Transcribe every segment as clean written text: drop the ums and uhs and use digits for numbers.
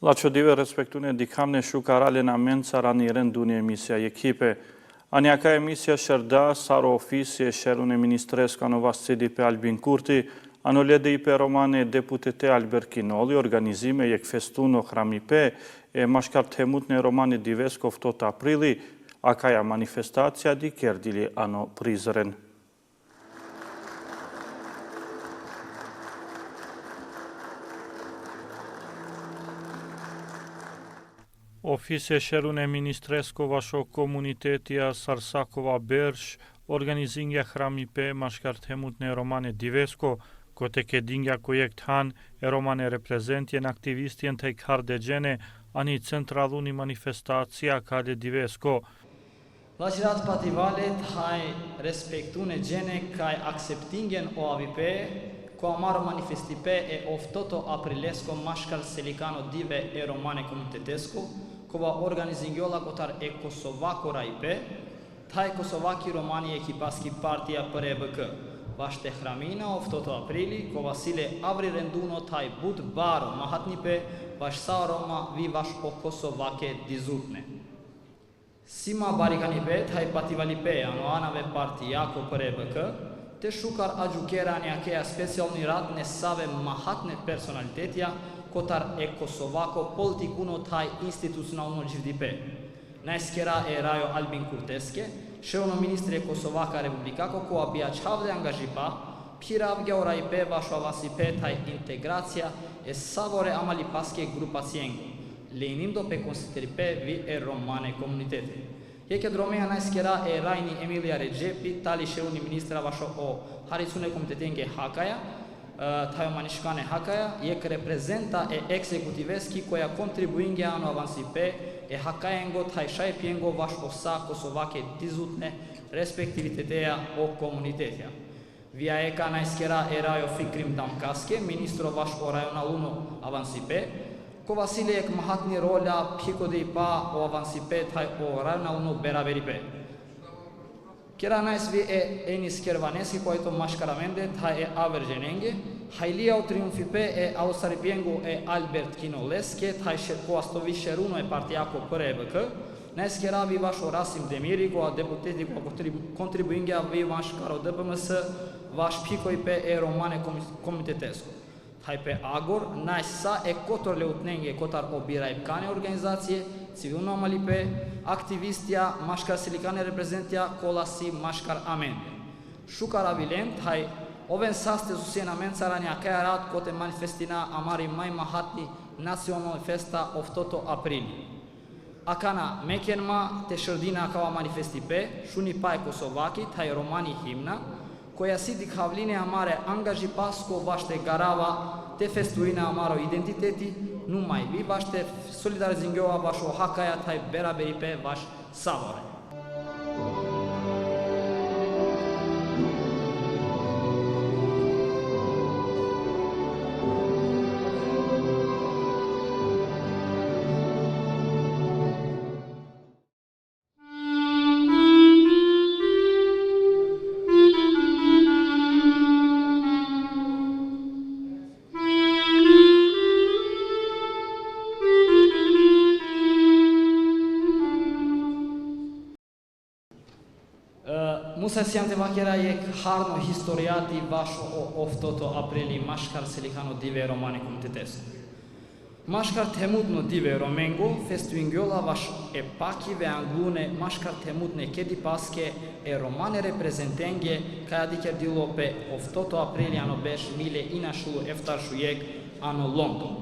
Laçodive respektune dikamne shukarale na menca rani renduni emisija ekipe. Anjaka emisija Sherda, Saro ofisi e sherune ministresko ano vascidi pe Albin Kurti, ano lede i pe romane deputete Albert Kinoli, organizime jek festuno hramipe e mashkar temutne romane divesko v 8 aprili, akaja manifestacija di kerdili ano prizren. Ofise sherune ministresko vasho komunitetia Sarsakova Bersh, organizingja hramipe mashkar temutne romane divesko, kote kedingja kojekt han e romane reprezentjen aktivistjen të ikhardegjene ani centraluni manifestacija kade divesko. Laqirat pativalet haj respektune gjene kaj akseptingen o avipe, ko amaro manifestipe e oftoto aprilesko mashkar selikano dive e romane komunitetesko, kova organizingjola kotar e Kosovako rajpe, taj Kosovaki romani ekipaski partija për EBK. Vashte hramina oftoto aprili, ko vasile avri renduno taj but baro mahatnipe, vash sa Roma vi vash o Kosovake dizutne. Sima barikanipe, taj pativalipe, ano anave partijako për EBK, te shukar agjukera nejakeja specijalni rad ne save mahatne personalitetja, kotar e Kosovako politikuno taj institucionalno gjivdipe. Najskera e rajo Albin Kurteske, sheuno ministre Kosovaka Republikako ko abia qavde angažipa, piravgja orajpe vašo avasipe taj integracija e savore amali paske grupacijengo, lejnim do pe konsiteripe vi e romane komunitete. Jeke dromeja najskera e rajni Emilia Regjepi, tali sheuni ministra vašo o haricune komitetenge Hakaja, taj manishkane Hakaja, jek reprezenta e ekzekutiveski koja kontribuingja ano avansipe e Hakajengo taj šajpjengo vaš osa Kosovake dizutne respektiviteteja o komunitetja. Via eka najskera e rajo Fikrim Damkaske, ministro vaš o rajonaluno avansipe, ko Vasilijek mahatni rola pikode i pa o avansipe taj o rajonaluno beraveripe. Kera najsvi e enis kervaneski ko to mashkaramende taj e avergenenge, hajlia o triumfipe e ausaripiengo e Albert Kinoleske, taj ko astovi sheruno e partijako për EBK, najskera vi vaš o Rasim Demiri, ko a deputeti ko kontribuingja vi vaš karo DPMS, vaš pikojpe e romane komitetesko. Taj pe Agor, najsa e kotor leutnenge kotar o birajpkane organizacije, civilno amalipe, aktivistja, mashkar silikane reprezentja, kolasi mashkar amende. Shukar avilem, taj oven saste susjena mencara nejakaja rad kote manifestina amari maj mahatni nacionalne festa oftoto aprili. Akana mekenma te shërdina kava manifestipe, shuni pa e Kosovaki, taj romani himna, koja si dikhavline amare angaži pasko vašte garava te festuina amaro identiteti, numaj vi vašte solidarizingova vašo Hakaja taj beraberipe vaš savore. Musa sjante vakera jek harno historiati vašo o oftoto aprili mashkar selikano dive romane komitetesko. Mashkar temutno dive romengo festuingjola vaš e pakive anglune mashkar temutne kedi paske e romane reprezentenge kaja diker dilope oftoto aprili ano besh mile inashulu eftarshu jek ano London.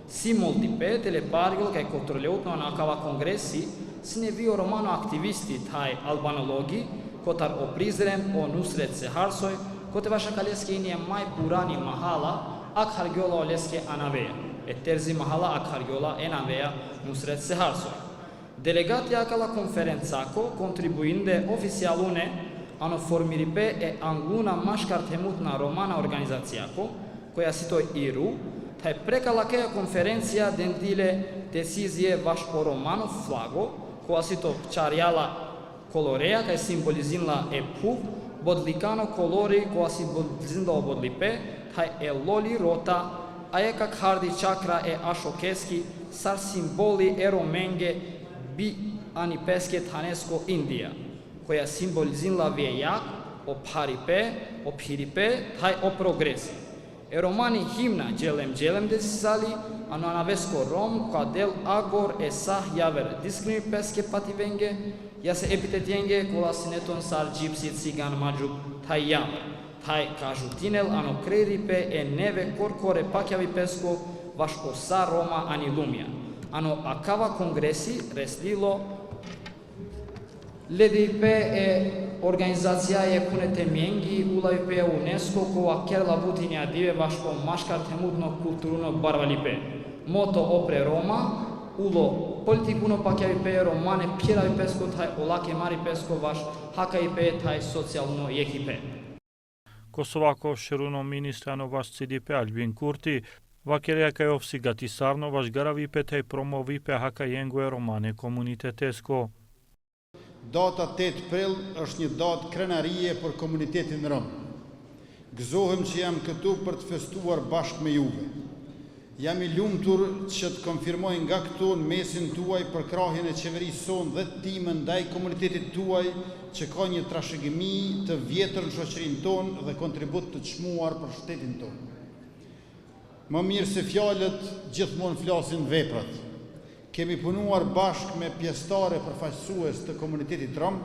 Si multipe telepargol kaj kontroleutno na akava kongresi sine vio romano aktivisti taj albanologi kotar o Prizren, o Nusret Seharsoj, kote vaša kaleske inje maj purani mahala, ak hargjola o leske anaveja, e terzi mahala ak hargjola enaveja Nusret Seharsoj. Delegati akala konferencako kontribuinde oficialune ano formiripe e angluna mashkar temutna romana organizacijako, koja sitoj iru, taj prekalakeja konferencija dendile decizije vaš o romano flago, koja sito čarjala koloreja kaj simbolizimla e puv, bodlikano kolori koja simbolizimla o bodlipe, taj e loli rota aia как hardi chakra e Ashokeski, sar simboli e romenge bi anipeske Thanesko India, koja simbolizin la vjejak, o pharipe, o phiripe, thaj o progresi. E romani himna gjelem desisali, ano anavesko rom, ka del agor e sah javer diskrimi peske pativenge, jase epitetjenge kola sineton sar gjipsit sigan majuk thaj javer. Thaj ka žutinel ano kreripe e neve korkore pakjavi pesko vaš osa Roma ani lumja. Ano akava kongresi reslilo LDIP e organizacija je kunete mjengi ULAIP UNESCO ko akerla butinja dive vaško maškar temudno kulturno barvalipe. Moto opre Roma, ulo politikuno pakjavipe romane pjeravi pesko taj olake mari pesko vaš hakajipe taj socijalno jehipe. Kosovako shëruno ministra në vash CDP Albin Kurti, vakeria ka ofsi gatisarno vash garavipe të promovipe haka jengu e romane komunitetesko. Data 8 prill është një datë krenarie për komunitetin rom. Gëzohem që jam këtu për të festuar bashkë me juve. Jam i lumtur që të konfirmoj nga këtu në mesin tuaj për krahjen e qeverisë sonë dhe timën ndaj komunitetit tuaj që ka një trashëgimi të vjetër në shoqërinë tonë dhe kontribut të çmuar për shtetin tonë. Më mirë se fjalët gjithmonë flasin veprat. Kemi punuar bashkë me pjesëtare përfaqësues të komunitetit rom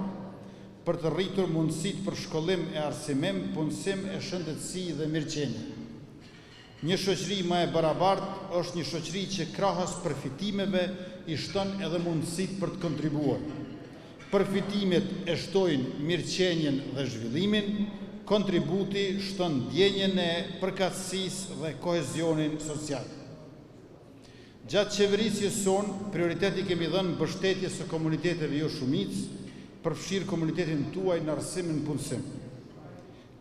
për të rritur mundësitë për shkollim e arsimim, punësim e shëndetësi dhe mirëqenie. Një shoqëri më e barabartë është një shoqëri që krahas përfitimeve i shton edhe mundësitë për të kontribuar. Përfitimet e shtojnë mirëqenien dhe zhvillimin, kontributi shton ndjenjen e përkatësisë dhe kohezionin social. Gjatë qeverisjes sonë, prioriteti kemi dhënë mbështetjes së komuniteteve jo shumicë, përfshirë komunitetin tuaj në arsimin punësim.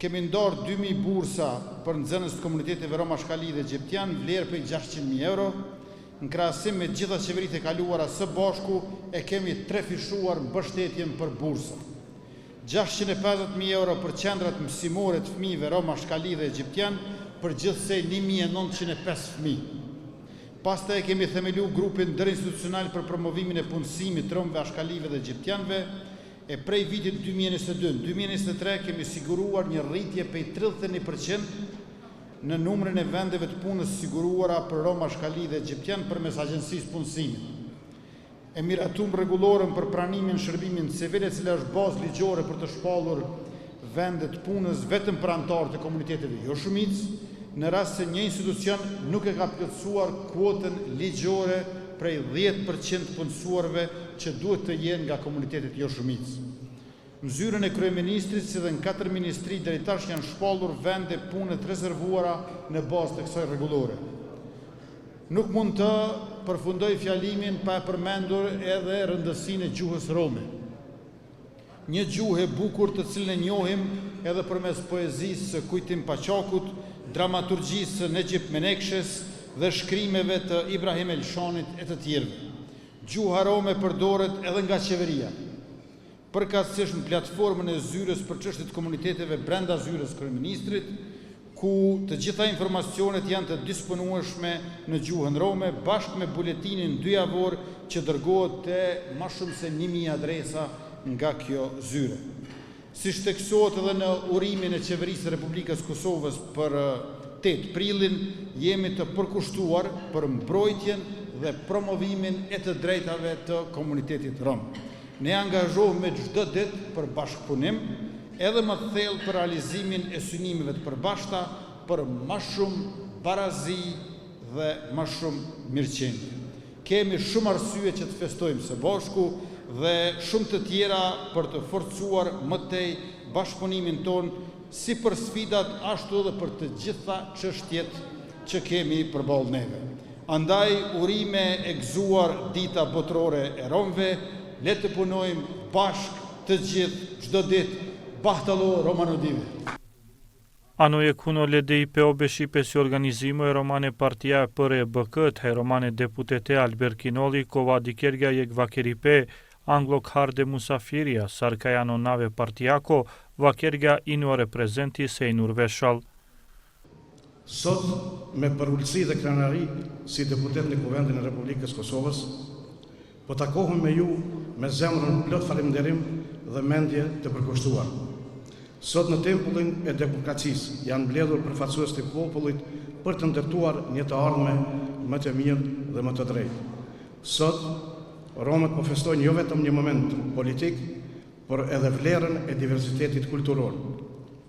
Kemi ndarë 2.000 bursa për nxënës të komuniteteve Roma Shkali dhe Egjiptian, vlerë për 600.000 euro. Në krahasim me gjitha qeveritë e kaluara së bashku, e kemi trefishuar mbështetjen për bursa. 650.000 euro për qendrat mësimore të fëmijëve Roma Shkali dhe Egjiptian, për gjithsej 1.905 fëmijë. Pastaj kemi themelu grupin ndërinstitucional për promovimin e punësimit romëve, ashkalive dhe egjiptianëve, e prej vitit 2022-2023 kemi siguruar një rritje prej 31% në numrin e vendeve të punës siguruara për Roma, ashkali dhe egjiptian përmes agjencisë punësimit. E miratum rregullorën për pranimin shërbimin civil, e cila është bazë ligjore për të shpallur vendet punës vetëm për anëtarë të komuniteteve jo shumicë, në rast se një institucion nuk e ka plotësuar kuotën ligjore prej 10% punësuarve që duhet të jenë nga komunitetet jo shumicë. Në zyrën e kryeministrit si dhe në 4 ministri deri tash janë shpallur vende punë të rezervuara në bazë të kësaj rregullore. Nuk mund të përfundoj fjalimin pa e përmendur edhe rëndësinë e gjuhës rome. Një gjuhë e bukur të cilën e njohim edhe përmes poezisë së Kujtim Paqakut, dramaturgjisë së Necip Menekshës dhe shkrimeve të Ibrahim Elshanit e të tjerëve. Gjuha rome përdoret edhe nga qeveria, përkatësisht në platformën e zyrës për çështjet e komuniteteve brenda zyrës kryeministrit, ku të gjitha informacionet janë të disponueshme në gjuhën rome bashkë me buletinin 2 javor që dërgohet te më shumë se 1000 adresa nga kjo zyre. Si shteksohet edhe në urimin e qeverisë së Republikës Kosovës për 8 prillin, jemi të përkushtuar për mbrojtjen dhe promovimin e të drejtave të komunitetit rom. Ne angazhohemi çdo ditë për bashkëpunim, edhe më thellë për realizimin e synimeve të përbashkëta për më shumë barazi dhe më shumë mirëqenie. Kemi shumë arsye që të festojmë së bashku dhe shumë të tjera për të forcuar më tej bashkëpunimin tonë si për sfidat ashtu edhe për të gjitha çështjet që kemi përballë neve. Andaj urime e gëzuar dita botërore e romëve, le të punojmë bashkë të gjithë çdo ditë. Bahtalo Romanodive. Ano e kuno LDIP obeshipe si organizimo e romane partia për e bëkët, he romane deputete Albert Kinoli, kova dikerga je vakeripe, Anglo Kharde Musafiria, Sarkajano Nave Partiako, vakerga ino reprezenti se i nurveshal. Sot, me përullësi dhe krenari si deputet në Kuvendin e Republikës Kosovës, po takohem me ju me zemrën plot falënderim dhe mendje të përkushtuar. Sot në tempullin e demokracisë janë mbledhur përfaqësues të popullit për të ndërtuar një të ardhme më të mirë dhe më të drejtë. Sot, Romët po festojnë jo vetëm një moment politik, por edhe vlerën e diversitetit kulturor,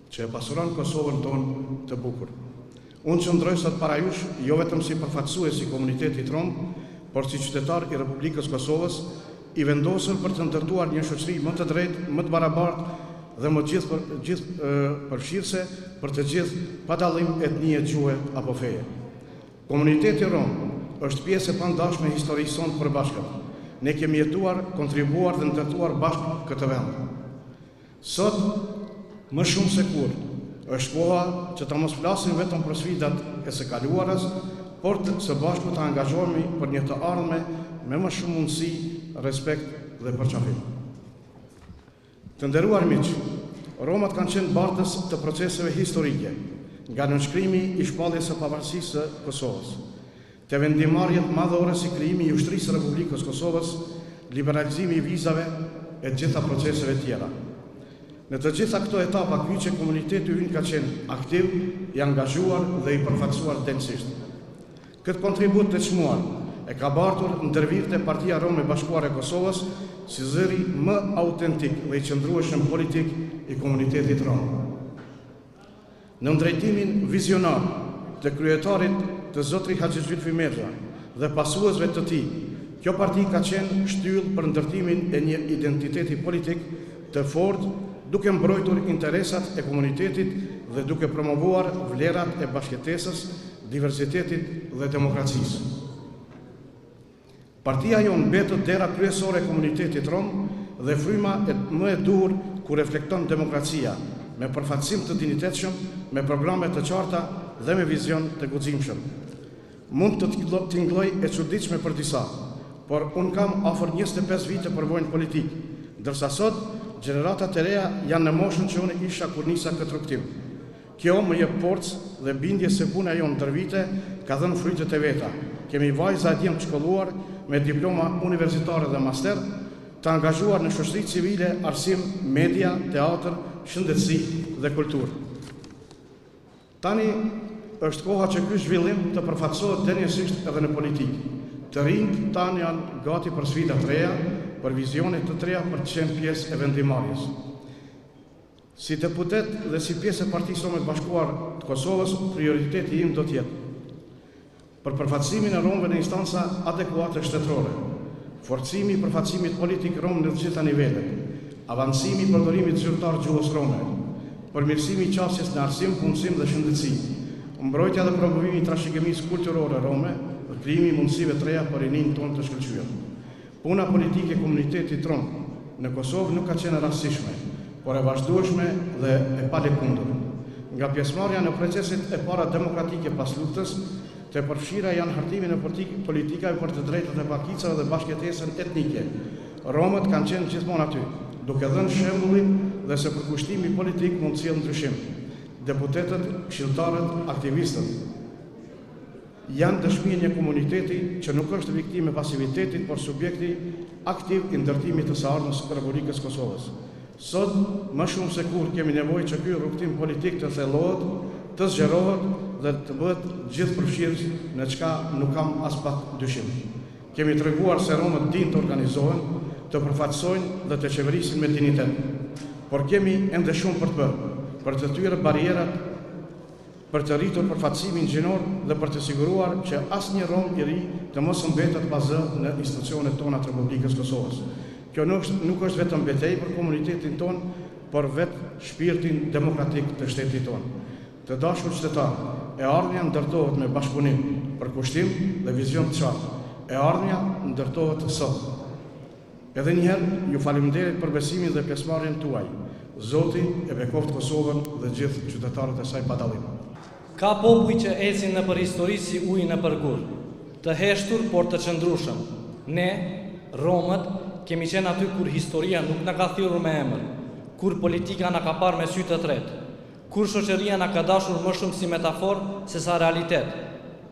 që e pasuron Kosovën tonë të bukur. Unë qëndroj sot para jush jo vetëm si përfaqësues i komunitetit rom, por si qytetar i Republikës Kosovës, i vendosur për të ndërtuar një shoqëri më të drejtë, më të barabartë dhe më përfshirëse për të gjithë pa dallim etnie, gjuhë apo feje. Komuniteti rom është pjesë e pandashme e historisë sonë përbashkët. Ne kemi jetuar, kontribuar dhe ndërtuar bashkë këtë vend. Sot, më shumë se kur, është koha që të mos flasim vetëm për sfidat e së kaluarës, por së bashku të angazhohemi për një të ardhme me më shumë mundësi, respekt dhe përqafim. Të nderuar miq, Romat kanë qenë bartës të proceseve historike, nga nënshkrimi i shpalljes së pavarësisë së Kosovës, të vendimarrjet madhore si krijimi i ushtrisë së Republikës Kosovës, liberalizimi i vizave e gjitha proceseve tjera. Në të gjitha këto etapa kyçe komuniteti ynë ka qenë aktiv, i angazhuar dhe i përfaqësuar denjësisht. Këtë kontribut të çmuar e ka bartur ndërvirte Partia Rome e Bashkuar e Kosovës si zëri më autentik dhe i qëndrueshëm politik i komunitetit rom. Në drejtimin vizionar të kryetarit të zotri Haxhi Zylfi Mexa dhe pasuesve të tij, kjo parti ka qenë shtyllë për ndërtimin e një identiteti politik të fortë, duke mbrojtur interesat e komunitetit dhe duke promovuar vlerat e bashkëtesës, diversitetit dhe demokracisë. Partia jonë mbetët dera kryesore e komunitetit rom dhe fryma më e duhur ku reflekton demokracia, me përfaqësim të dinjitetshëm, me programe të qarta dhe me vizion të guximshëm. Mund të tingëlloj e çuditshme për disa, por unë kam afër 25 vite përvojën politik, ndërsa sot gjeneratat e reja janë në moshën që unë isha kur nisa këtë rrugtim. Kjo më jep forcë dhe bindje se puna jonë ndër vite ka dhënë frytet e veta. Kemi vajza e djemë të shkolluar me diploma universitare dhe master, të angazhuar në shoqëri civile, arsim, media, teatr, shëndetësi dhe kulturë. Tani është koha që ky zhvillim të përfaqësohet denjësisht edhe në politikë. Të rinjt tani janë gati për sfida të reja, për vizione të reja për të qenë pjesë e vendimarrjes. Si deputet dhe si pjesë e Partisë Rome të Bashkuar të Kosovës, prioriteti im do të jetë për përfaqësimin e romëve në instanca adekuate shtetërore, forcimi i përfaqësimit politik rom në të gjitha nivelet, avancimi i përdorimit zyrtar gjuhës rome, përmirësimi i qasjes në arsim, punësim dhe shëndetësi, mbrojtja dhe promovimi i trashëgimisë kulturore rome dhe krijimi i mundësive të reja për rinin tonë të shkëlqyer. Puna politike e komunitetit rom në Kosovë nuk ka qenë rastishme, por e vazhdueshme dhe e palëkundur. Nga pjesëmarrja në proceset e para demokratike pas luftës, të përfshira janë hartimin e politikave për të drejtat e pakicave dhe bashkëtesën etnike. Romët kanë qenë gjithmonë aty, duke dhënë shembullin dhe se përkushtimi politik mund të sjellë ndryshim. Deputetët, këshilltarët, aktivistët janë dëshmi një komuniteti që nuk është viktimë e pasivitetit, por subjekti aktiv i ndërtimit të së ardhmes së Republikës Kosovës. Sot, më shumë se kur kemi nevojë që ky rrugtim politik të thellohet, të zgjerohet dhe të bëhet gjithë përfshirës në çka nuk kam as pak dyshim. Kemi treguar se romët dinë të organizohen, të përfaqësojnë dhe të qeverisin me dinjitet. Por kemi ende shumë për të bërë, për të thyer barierat, për të rritur përfaqësimin gjinor dhe për të siguruar që asnjë rom i ri të mos mbetet pa zë në institucionet tona të Republikës Kosovës. Kjo nuk është vetëm betejë për komunitetin ton, por vetë shpirtin demokratik të shtetit ton. Të dashur qytetarë, e ardhmja ndërtohet me bashkëpunim, përkushtim dhe vizion të qartë. E ardhmja ndërtohet sot. Edhe njëherë, ju faleminderit për besimin dhe pjesëmarrjen tuaj. Zoti e bekoft Kosovën dhe gjithë qytetarët e saj pa dallim. Ka popuj që ecin në për histori si ujë në përgur, të heshtur por të qëndrueshëm. Ne, Romët, kemi qenë aty kur historia nuk na ka thirrur me emër, kur politika na ka parë me sy të tretë, kur shoqëria na ka dashur më shumë si metafor se sa realitet,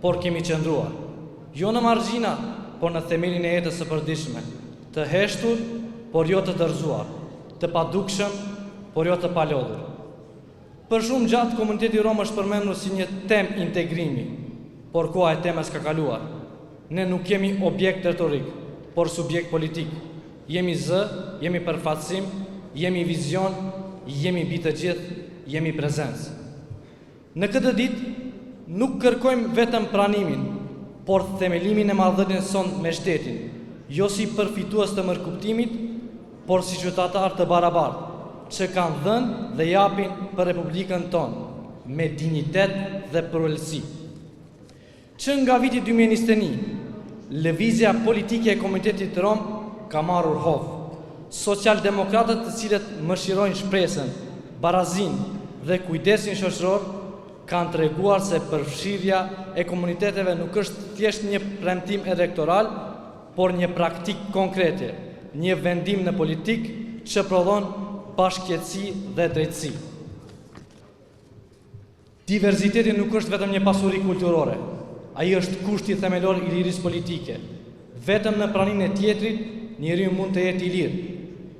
por kemi qëndruar. Jo në margjina, por në themelin e jetës së përditshme, të heshtur, por jo të dorëzuar, të padukshëm, por jo të palodhur. Për shumë gjatë komuniteti rom është përmendur si një temë integrimi, por koha e temës ka kaluar. Ne nuk jemi objekt retorik, por subjekt politik. Jemi zë, jemi përfaqësim, jemi vizion, jemi mbi të gjithë, jemi prezencë. Në këtë ditë nuk kërkojmë vetëm pranimin, por themelimin e marrëdhënies son me shtetin, jo si përfitues të mërkuptimit, por si qytetar të barabartë, që kanë dhënë dhe japin për Republikën tonë, me dinjitet dhe pluralsi. Që nga viti 2021, lëvizja politike e komunitetit rom ka marrur hovë. Socialdemokratët të cilët mëshirojnë shpresën, barazin dhe kujdesin shoqëror kanë treguar se përfshirja e komuniteteve nuk është thjesht një premtim elektoral, por një praktik konkrete, një vendim në politik që prodhon bashkëqetësi dhe drejtësi. Diversiteti nuk është vetëm një pasuri kulturore, ai është kushti themelor i lirisë politike. Vetëm në praninë e tjetrit, njeriu mund të jetë i lirë.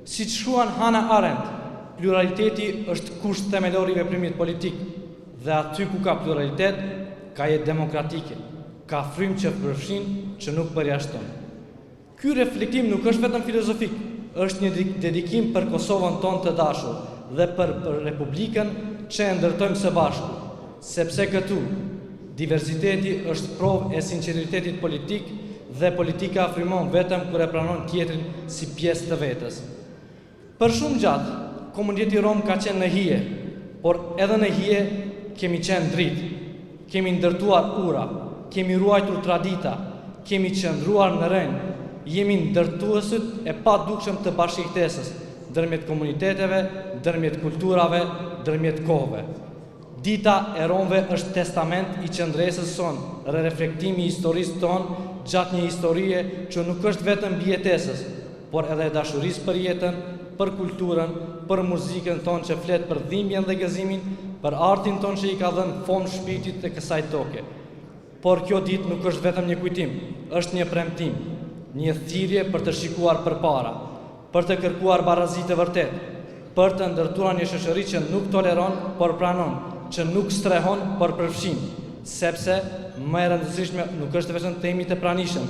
Siç shkruan Hannah Arendt, pluraliteti është kusht themelor i veprimit politik, dhe aty ku ka pluralitet, ka jetë demokratike, ka frymë që përfshin, që nuk përjashton. Ky reflektim nuk është vetëm filozofik, është një dedikim për Kosovën tonë të dashur dhe për Republikën që e ndërtojmë së bashku, sepse këtu diversiteti është provë e sinqeritetit politik dhe politika frymon vetëm kur e pranon tjetrin si pjesë të vetës. Për shumë gjatë, komuniteti rom ka qenë në hije, por edhe në hije kemi qenë dritë, kemi ndërtuar ura, kemi ruajtur tradita, kemi qëndruar në rend, jemi ndërtuesit e padukshëm të bashkëktesës, ndërmjet komuniteteve, ndërmjet kulturave, ndërmjet kohëve. Dita e romëve është testament i qëndresës sonë, reflektimi i historisë tonë gjatë një historie që nuk është vetëm mbijetesës, por edhe dashurisë për jetën, për kulturën, për muzikën tonë që flet për dhimbjen dhe gëzimin, për artin tonë që i ka dhënë fomë shpirtit të kësaj toke. Por kjo ditë nuk është vetëm një kujtim, është një premtim, një thirrje për të shikuar përpara, për të kërkuar barazi të vërtet, për të ndërtuar një shoqëri që nuk toleron, por pranon, që nuk strehon, por përfshin, sepse më e rëndësishme nuk është vetëm të jemi të pranishëm,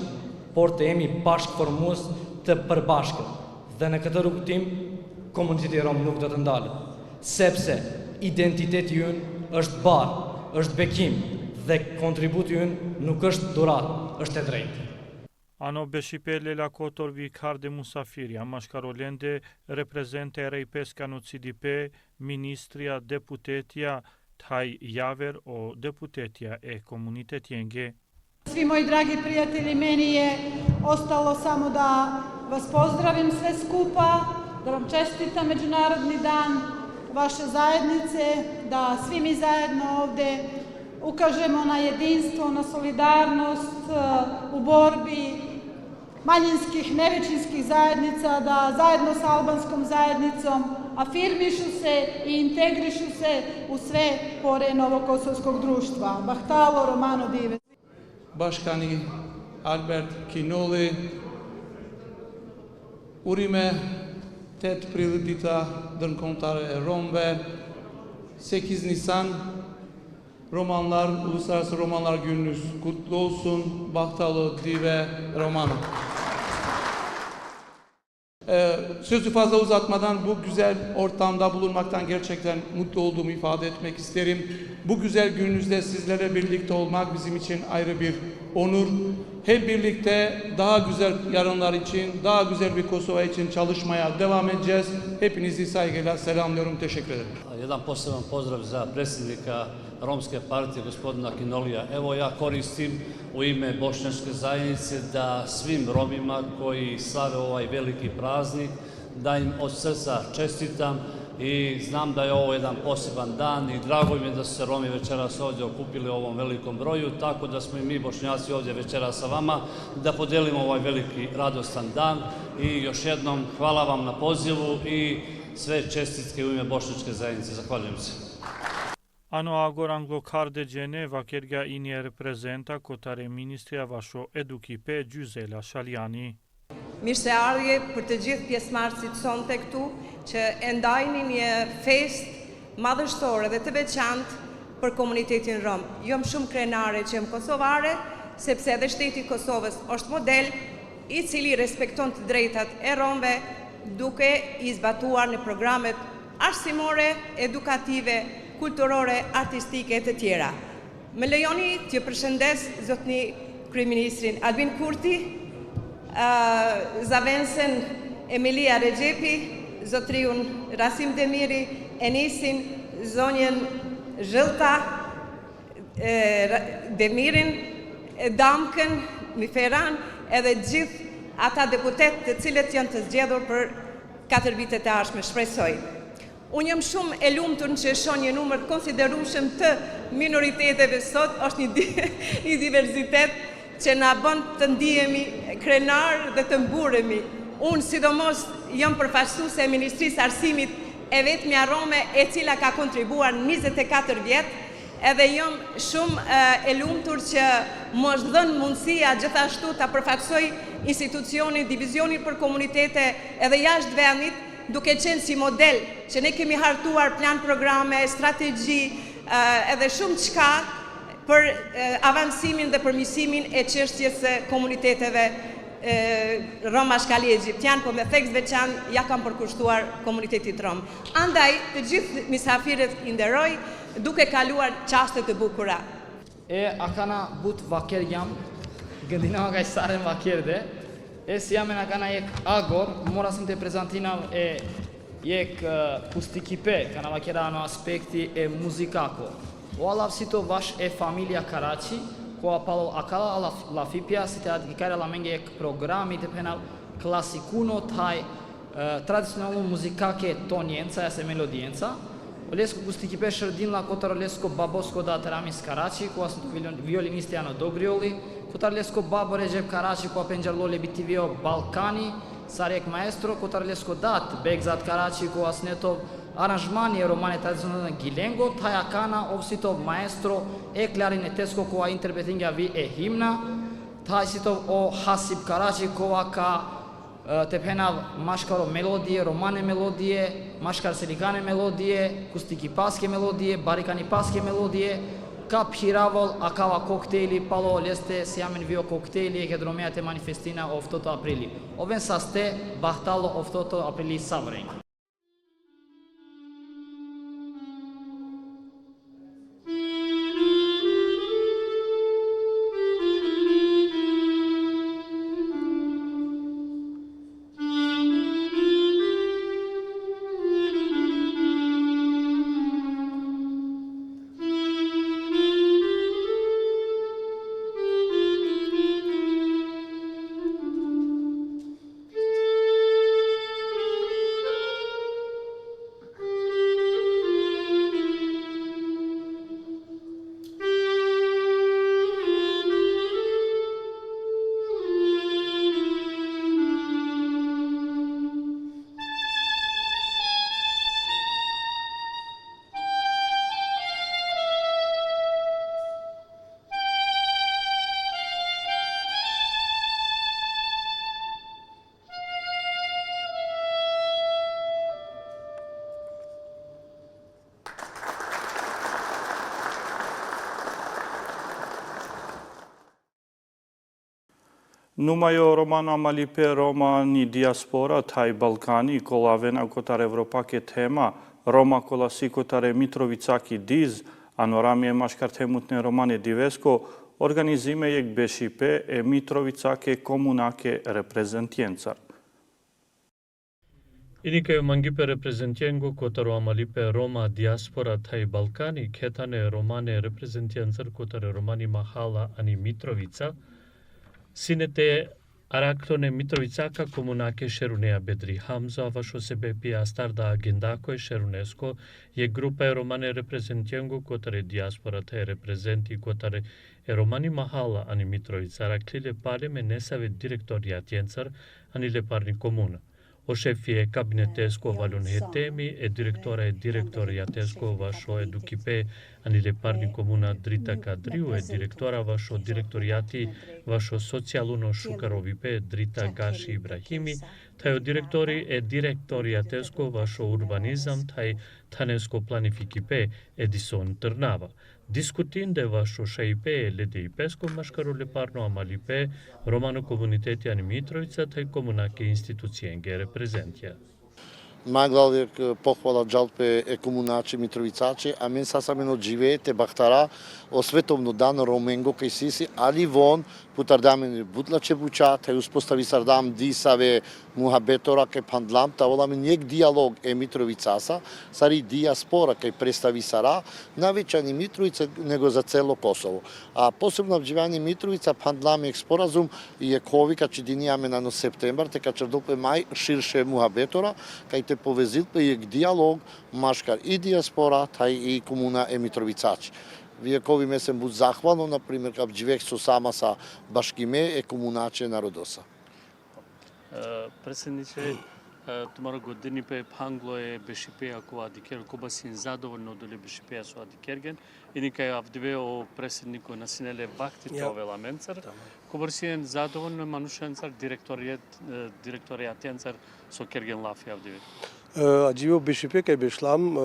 por të jemi bashkëformues të përbashkët. Dhe në këtë rrugëtim, komuniteti rom nuk do të ndalë, sepse identiteti ynë është barë, është bekim, dhe kontributi ynë nuk është dhuratë, është e drejtë. Ano Beshipele la Kotor vikar de Musafiria, Mashkarolende, reprezente Rejpeska në CDP, Ministria Deputetja Taj Javer o Deputetja e Komunitetjenge. Svi moji dragi prijatelji, meni je ostalo samo da vas pozdravim sve skupa, da vam čestitam Međunarodni dan vaše zajednice, da svi mi zajedno ovde ukažemo na jedinstvo, na solidarnost u borbi manjinskih, nevećinskih zajednica, da zajedno sa albanskom zajednicom afirmišu se i integrišu se u sve pore novokosovskog društva. Bahtalo, Romano Dive. Bashkani Albert Kinolli, urime 8 prill dita dërkombëtare e Romëve, 8 Nisan Uluslararası Romanlar Gününüz kutlu olsun. Bahtalo Dive Romano. Sözü fazla uzatmadan bu güzel ortamda bulunmaktan gerçekten mutlu olduğumu ifade etmek isterim. Bu güzel gününüzde sizlerle birlikte olmak bizim için ayrı bir onur. Hep birlikte daha güzel yarınlar için, daha güzel bir Kosova için çalışmaya devam edeceğiz. Hepinizi saygıyla selamlıyorum. Teşekkür ederim. Jedan poseban pozdrav za predsjednika Romske partije, gospodina Kinolija. Evo ja koristim u ime bošnjačke zajednice da svim Romima koji slave ovaj veliki praznik, da im od srca čestitam i znam da je ovo jedan poseban dan i drago mi je da su se Romi večeras ovdje okupili u ovom velikom broju, tako da smo i mi Bošnjaci ovdje večeras sa vama da podelimo ovaj veliki radostan dan i još jednom hvala vam na pozivu i sve čestitke u ime bošnjačke zajednice. Zahvaljujem se. Ano agora anglokarde gjene vakerga inje reprezenta kotare ministria vasho edukipe Gjysela Shaljani. Mirë se ardhje për të gjithë pjesëmarrësit sonte këtu që e ndajni një fest madhështore dhe të veçantë për komunitetin rom. Jom shumë krenare që jam kosovare, sepse edhe shteti i Kosovës është model i cili respekton të drejtat e romëve duke i zbatuar në programet arsimore, edukative, kulturore, artistike e të tjera. Më lejoni t'ju përshëndes zotni kryeministrin Albin Kurti, Zavensen Emilia Regjepi, zotriun Rasim Demiri, Enisin, zonjen Zhëlta, Demirin, Damkën, Miferan, edhe gjithë ata deputet të cilët janë të zgjedhur për 4 vitet e ardhshme, shpresoj. Unë jam shumë e lumtur që shoh një numër të konsiderueshëm të minoriteteve sot, është një diversitet që na bën të ndihemi krenar dhe të mburemi. Unë sidomos jam përfaqësuese e Ministrisë së Arsimit e vetmja rome e cila ka kontribuar 24 vjet, edhe jam shumë e lumtur që më është dhënë mundësia gjithashtu ta përfaqësoj institucionin, divizionin për komunitete edhe jashtë vendit, duke qenë si model që ne kemi hartuar plan programe, strategji edhe shumë çka për avancimin dhe përmirësimin e çështjes së komuniteteve Roma shkali egjiptian, po me theks veçantë ja kam përkushtuar komunitetit rom. Andaj, të gjithë misafirët i nderoj duke kaluar çaste të bukura. A kana but vakerjam, gëndina nga isaren vakerde, si jam e nga kana jek agor, mora sëm të prezentinav e jek pustikipe, kana vakera në aspekti e muzikako. O alavsito vash e familia Karaci, ko apalo akala lafipja, si të adhikare la menge jek programi të penal klasikuno taj tradicionalno muzikake tonjenca, jase melodijenca, Olesko pustikipe shërdin la kotar Olesko babosko da Teramis Karaci, ko asë të violinisti Ano Dogrioli, kotar Olesko babo Recep Karaci, ko apenjarlole bitivio Balkani, Sarek Maestro, kotar Olesko dat Begzat Karaci, ko asë netov aranjmani e romane tradicionalne Gilengo, taja kana ovsitov maestro e klarinetesko, ko a interpretinga vi e himna, taj sitov o Hasip Karaci, ko a ka të penav mashkaro melodije, romane melodije, mashkar selikane melodije, kustikipaske melodije, barikanipaske melodije, ka phiravol akava koktejli, palo leste se jamin vio koktejli e kedromea te manifestina o 8 aprili. Oven saste bahtalo o 8 aprili savrenj. Numajo Romano Amalipe Roma një diaspora taj Balkani kolavena kotare Evropake tema Roma kolasi kotare Mitrovicaki Diz anorami e mashkartemut në Romane Divesko organizime jek beshipe e Mitrovicake komunake reprezentjencar. Inike mangipe reprezentjengo kotaro Amalipe Roma diaspora taj Balkani ketane Romane reprezentjencar kotare Romani Mahala ani Mitrovica Sinete Araktone Mitrovicaka komunake Sherunea Bedri Hamza vasho sebepi astarda agendako e Sherunesko je grupa e romane reprezentjengo kotare diaspora te reprezenti kotare e romani Mahala ani Mitrovica raklile pale me nesave direktoriatjencar ani le parni komuna. O shefi e kabinetesko valun hetemi e direktora e direktoriatesko vasho edukipe Anile parni komuna Drita Kadriu e direktora vašo direktorijati vašo socijaluno Šukarovipe Drita Gashi Ibrahimi, taj direktori e direktorijatesko vašo urbanizam taj tanesko planifikipe Edison Trnava. Diskutinde vašo šaipe LDIP-sko maškarule parno amalipe romano komuniteti ani Mitrovica taj komunake institucijenge reprezentja. Najglavnijeg pohvala džalpe e komunači Mitrovicači, a men sasameno живеете бахтара о световно дан Роменго кај сиси, али вон путардамен бутлаче буча, тај успостави сардам дисаве мухабетора кај пандлам, та воламе njeg диалог е Митровицаса, сари диаспора кај представи сара, навеќе ни Митровица, него за цело Косово. А посебно обживање Митровица, пандлам ек споразум и ековика чидинијаме на септембар, тека чердопе мај ширше мухабетора, кај те повезил пе ек диалог машкар и диаспора, тај и комуна е Митровицачи. Виекови месен буд захвално, например, каб живех со сама са башкиме е комуначе народоса. Predsjedniče, tomorrow godini pe panglo e beshipea ko adiker ko basin zadovoljno dole beshipea so adikergen ini kaj avdve o predsjedniku nasinele vakti to velamencar ko basin zadovoljno manushencar direktorijatencar so kergen lafi avdve. Ajivo beshipea kaj beshlam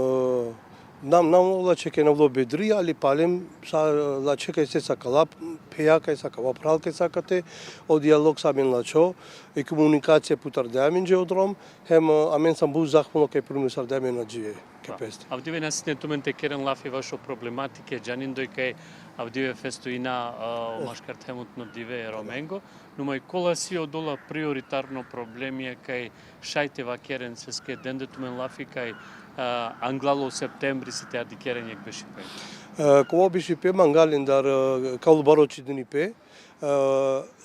Nam la čekaj na vlo bedri, ali palem sa la čekaj se sa kalap, peja kaj sa kava pral kaj sa kate, o dialog sa men la čo, e komunikacija putar deamin je odrom, hem amen sam buz zahvalno kaj primi sar deamin na džive, kaj peste. Avdive nas ne tumente keren lafi vašo problematike, džanindoj kaj avdive festuina o maškart hemutno dive Romengo, numai kola si odola prioritarno problemje kaj šajteva keren se ske dende tumen lafi kaj Anglalo septembri se te adikerenjek beshipe. Kova beshipe mangalendar kaulbaroči dnipe.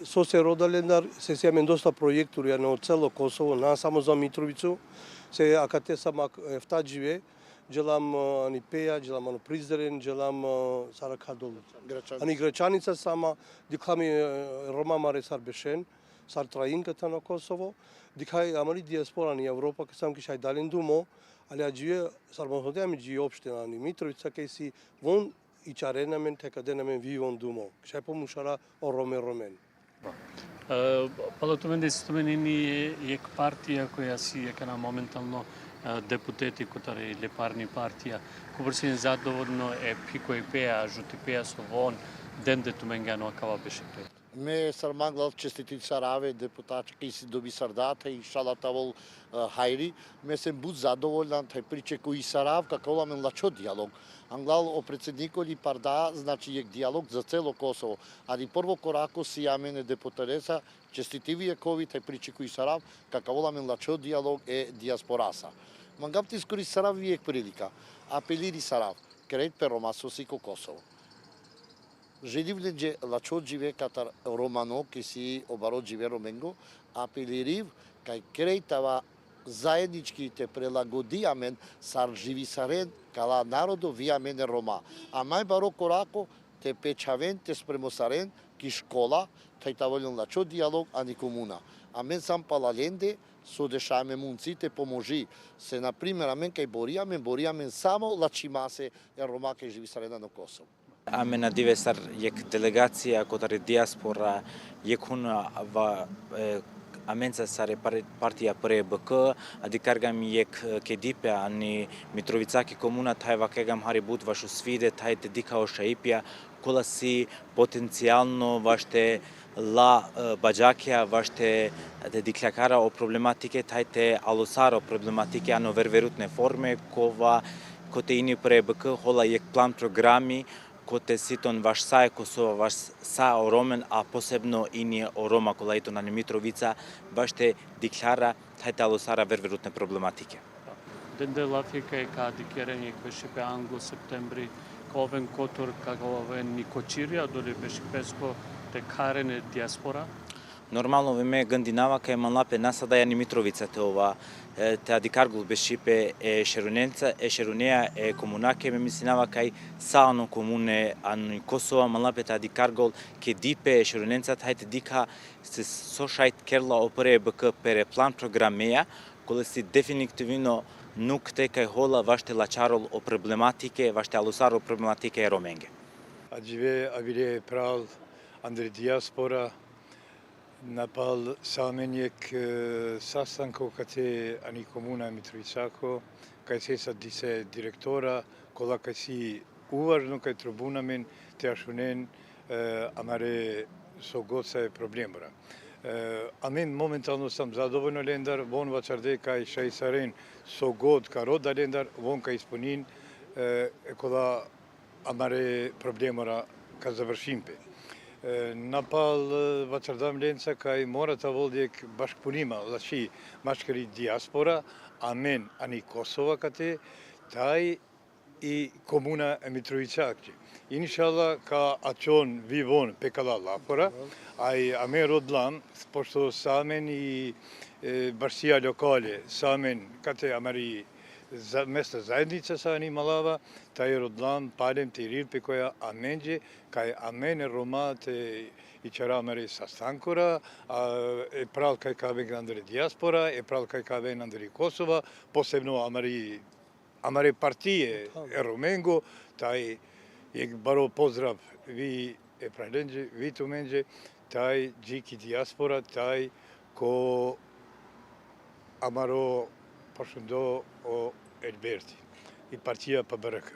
Sose rodalendar se siamen dosta projekturi na celo Kosovo, na samo za Mitrovicu. Se akate sama efta žive. Želam ani Peja, želam ano Prizren, želam Sara Kadol. Ani Gračanica sama, dikhami Roma mare sar bešen, sar trajinka ta na Kosovo. Dikhai amari diaspora ni Evropa, că sam kishai dalendumo. Ali ađije, sarmohodeam i opština ni Mitrovica, kaj si von i čarenamen, teka denamen vi von dumo. Kšaj pomušara o romen. Палато мен да се споменени ек партија која си е на моментално депутети котаре лепарни партија, кој се задоволно е пико и пеа, жути пеа со вон, ден де туменгано акава беше пет. Ме сарманглав честитит сараве депутати кај си доби сардата и шалатавол хајри, ме сем буд задоволен тај приче кој сарав како ламен лачо диалог. Англал о председниколи парда, значи ек диалог за цело Косово. Али прво корако си јамене депутареса, честитивие кови тај приче кој сарав како ламен лачо диалог е диаспораса. Мангапти скори сарав виек прилика, апелири сарав, крет перомасоси ко Косово. Желивлен че лачот живе катар Романо, ке си обарот живе Роменго, апелирив кај крејтава заеднички те прелагодиамен сар живи сарен, кала народо виамене Рома. А мај баро корако те печавен, те спремосарен, ки школа, тај таволен лачот диалог, а ни комуна. А мен сам палаленде, со дешаме мунците поможи. Се, например, а мен кај бориамен само лачимасе е Рома кај живи сарена на Косово. Amena divesar jek delegacija kotare diaspora jek hun amenza sare partia pre BK adikargam jek kedipe ani Mitrovicaki komuna tajva kegam haribut vašu svide taj te dikao šaipja kola si potencijalno vašte la bađakija vašte te dikljakara o problematike taj te alosara o problematike ano ververutne forme kova kote ini pre BK hola jek plan programi kote siton vaš sa Kosova, vaš sa o Romen, a posebno ini o Roma kolajto na Mitrovica, baš te dikljara tajte alosara ververutne problematike. Dende lafika je ka dikerenje beše pe Anglo septembri, koven kotor kagoven Nikočirja, dole beše pesko te karene diaspora? Normalno veme gândinava că manlape nasada ja ni Mitrovica te ova te adikargul beshipe šerunea komunake me misinava kaj saano komune an Kosova manlape te adikargul ke dipe šerunenca tajte dika se so šajt kerla opere BK pere plan programeja kole si definitivno nuk te kaj hola vashte laçarol o problematike, vashte alusar o problematike e romenge. A gjive avile pral andri diaspora, na pal samenjek sastanko kate ani komuna Mitrovicako, kaj sesa dise direktora, kolla kaj si uvažno kaj tribunamin te ashunen amare sogoca e problemora. Amin momentalno sam zadovoljno lendar, von vačarde kaj šajsaren sogod ka roda lendar, von kaj ispunin kolla amare problemora ka završimpe. Napal vačardam lenca kaj mora ta voldjek bashkpunima, lashi mashkëri diaspora, amen ani Kosova kate, taj i komuna e Mitrovicakë. Inshallah ka aqon vivon pekala lapora, aj amen rodlam, pošto samen i bashkësia lokale, samen kate amari mesta zajednica sa ani Malava, taj rodlam palem të rirë pe koja amengje, kaj amen e Roma të i qëra amari sastankora, e pral kaj ka ven ndëri diaspora, e pral kaj ka ven ndëri Kosova, posebno amari partije e Romengo, taj je baro pozdrav vi e pralenđe, vi tumenđe, taj gjiki diaspora, taj ko amaro përshëndo o Elberti, i partia PBRK.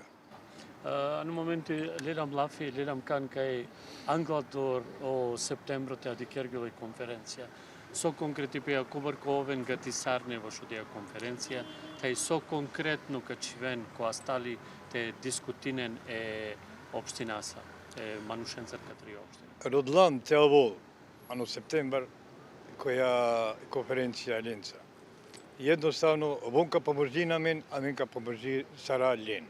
Në momenti lidam lafi, lidam kanë kaj anglador o septembro të adikjergjëllë konferencija. So konkretipeja kubërkoven nga tisarne vë shudia konferencija, kaj so konkret nuk e qiven ko astali të diskutinen e opštinasa, e manushencer katri opština. Rodlan të avol, ano september, koja konferencija Lenca. Jednostavno, von ka pomërgjin amen ka pomërgji sara len.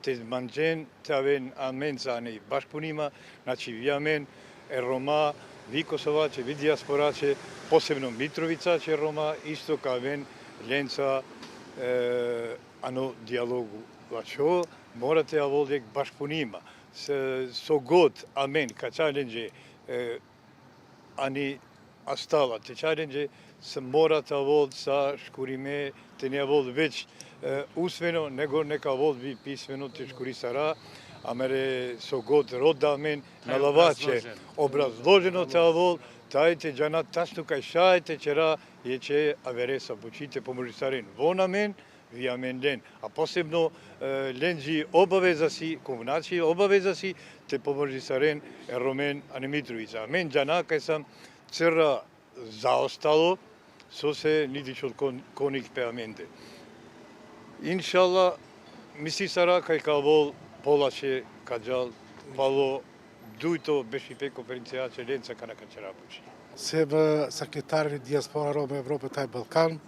Të manxen të aven amen sa ne bashkëpunima, na që vi amen e Roma, vi Kosovace, vi diasporace, posebno Mitrovica që Roma, isto ka aven Lenca ano dialogu. Laço, mora të avoljek bashkëpunima. So god amen ka challenge ani astalla të challenge se mora të avodh sa shkurime të një avodh veç usveno, nego ne ka avodh vi pisveno të shkuri sara, amere so god roda amen në lavace, obrazloženo të avodh, taj të gjanat tash nuk ka shaj të qera je që averesa buqite pomërisarin. Von amen, vi amen len. A posebno lenđi obavezasi, komunaci obavezasi të pomërisarin e Romen ani Mitrovica. Amen gjana kaj sam cërra zaostalo, sose niti qëllë konik pe amente. Inshallah, misi sara kaj ka vol pola që ka gjallë, palo dujto beshipe konferencia që Lenca ka në ka qëra buqi. Себе секретари диаспора Рома Европа taj Balkan,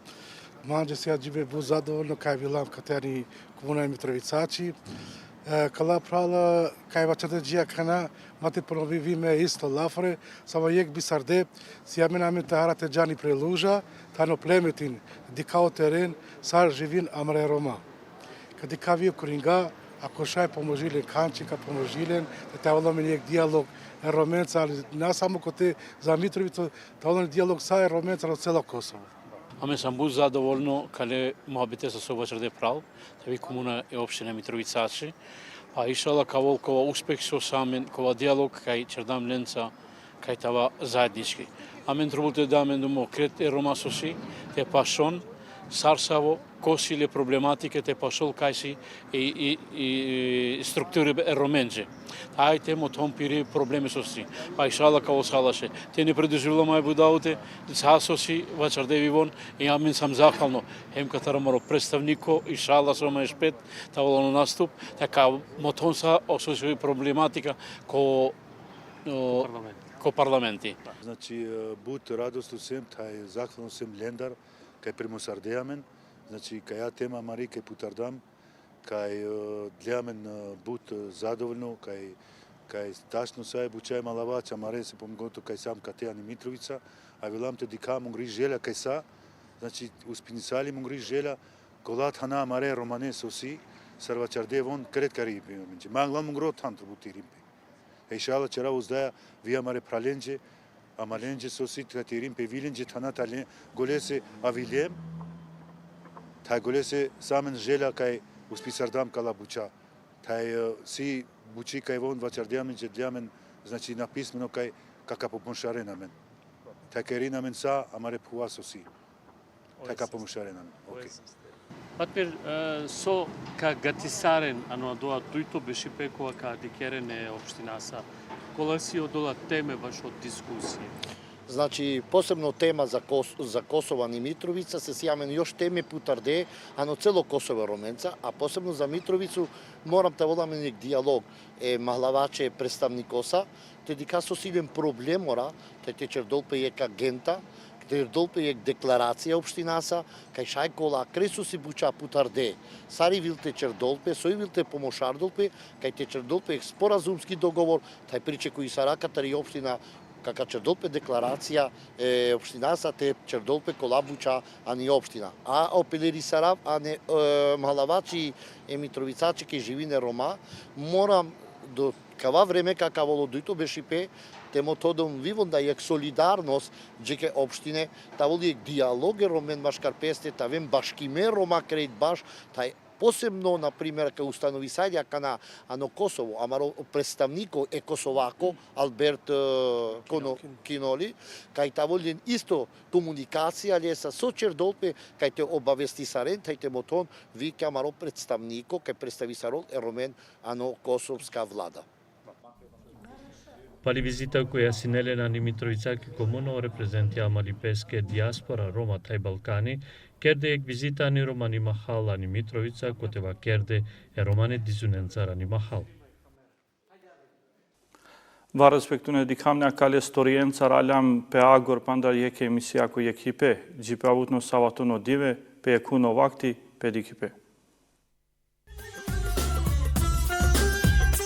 manđe se ja gjive bu zadovoljno kaj vilam kateri komuna Mitrovicaci. Kalla prala kaj vaçate gjia kana, mati ponovime isto lafre, samo jek bisarde, si jamin amin të harat e gjani prej luža, ta në plemetin, dika o teren, sa živin amre Roma. Kad dika vio kuringa, ako shaj pomožilin kanči, ka pomožilin, të avallom njek dialog e Romenca, ali na samo kote za Mitrovicu, të avallom dialog sa e Romenca në celo Kosovo. Ame sam bu zadovoljno kale muhabitesa so vaçarde pral, të vi komuna e opštine Mitrovicaci, a inshallah ka vol kova uspeh so samen, kova dialog kaj qërdam Lenca, kaj tava zajednički. Amen trubull të damen dumo kret e Roma sosi, të pashon, sarsavo, kosile problematike të pashol kajsi i strukturë e Romenxhe. Ajte mo të piri probleme sosi. Pa inshallah ka osalashe. Të një predizhullo ma e budaute, sa sosi vaçarde vivon, i amin sam zahvalno. Hem këtëra moro predstavniko, inshallah so ma e shpet, ta volonu nastup, ta ka moton sa ososi problematika ko parlamenti. Znači, but radostu sem, taj zahvalno sem lendar, kaj primosardejamen, znači, kaj ja tema mari, kaj putardam, kaj dljamen but zadovoljno, kaj tačno saj bučaj malavača, mare se pomgoto kaj sam Katejani Mitrovica, a vilam te dika mungri želja kaj sa, znači, uspinisali mungri želja, kolat hana mare romane sosi, sarvačarde von kret karipi, mangla mungro tantru butirimpe. Inshallah qëra uzdaja via mare pralenđe, a malenđe sosi të katirim pe vilenđe të hana talen golese avilem, taj golese samen zhela kaj uspisardam kala buqa. Taj si buqi kaj vonë vaqardjamin që djamen znači napismeno kaj ka pomësharen amen. Taj kaj rin amen sa, amare puas osi. Taj ka pomësharen amen. Okay. Πατμир, со ка гатисарен, ано доа туито беше пекува ка дикерене општинаса, кола си одола теме баш од дискусија? Значи, посебно тема за Косова и Митровица, се сјамен још теме путарде, ано цело Косово роменца, а посебно за Митровицу морам да водаме нек диалог. Махлаваче представникоса, те дика со силен проблем ора, те чердолпе ека агента, Долпе е декларација општинаса, кај шај кола кресу си буча путарде. Сари вилте чердолпе, сој вилте помошардолпе, кај те чердолпе е споразумски договор, тај приче кои са раката и општина, кака чердолпе декларација општинаса, те чердолпе кола буча, а не општина. А опелери сарав, а не махлавачи и митровицачи ке живине Рома, морам до кава време кака володуито беше пе, те методом вивон да јек солидарност джеке општине, та воли јек диалог ромен башкарпесте, та вем башкиме Рома крейт баш, тај посебно, например, кај установи саѓа кана ано Косово, амаро представнико е Косовако, Алберт Киноли, кај та волен исто комуникација леса со чердолпе, кај те обавести сарен, тај те мотон, вика амаро представнико, кај представи сарол е ромен ано косовска влада. Pali vizita koja sinelena ni Mitrovicaki komuno reprezentja malipeske diaspora Roma taj Balkani, kerde ek vizita ni Romani Mahal ani Mitrovica, koteva kerde e Romane dizunențara ni Mahal. Va respectune dikhamna kale storienca ralam pe agor pandar jeke emisija ku ekipe, gjipe avut no savatuno dive, pe ekuno vakti, pe dikipe.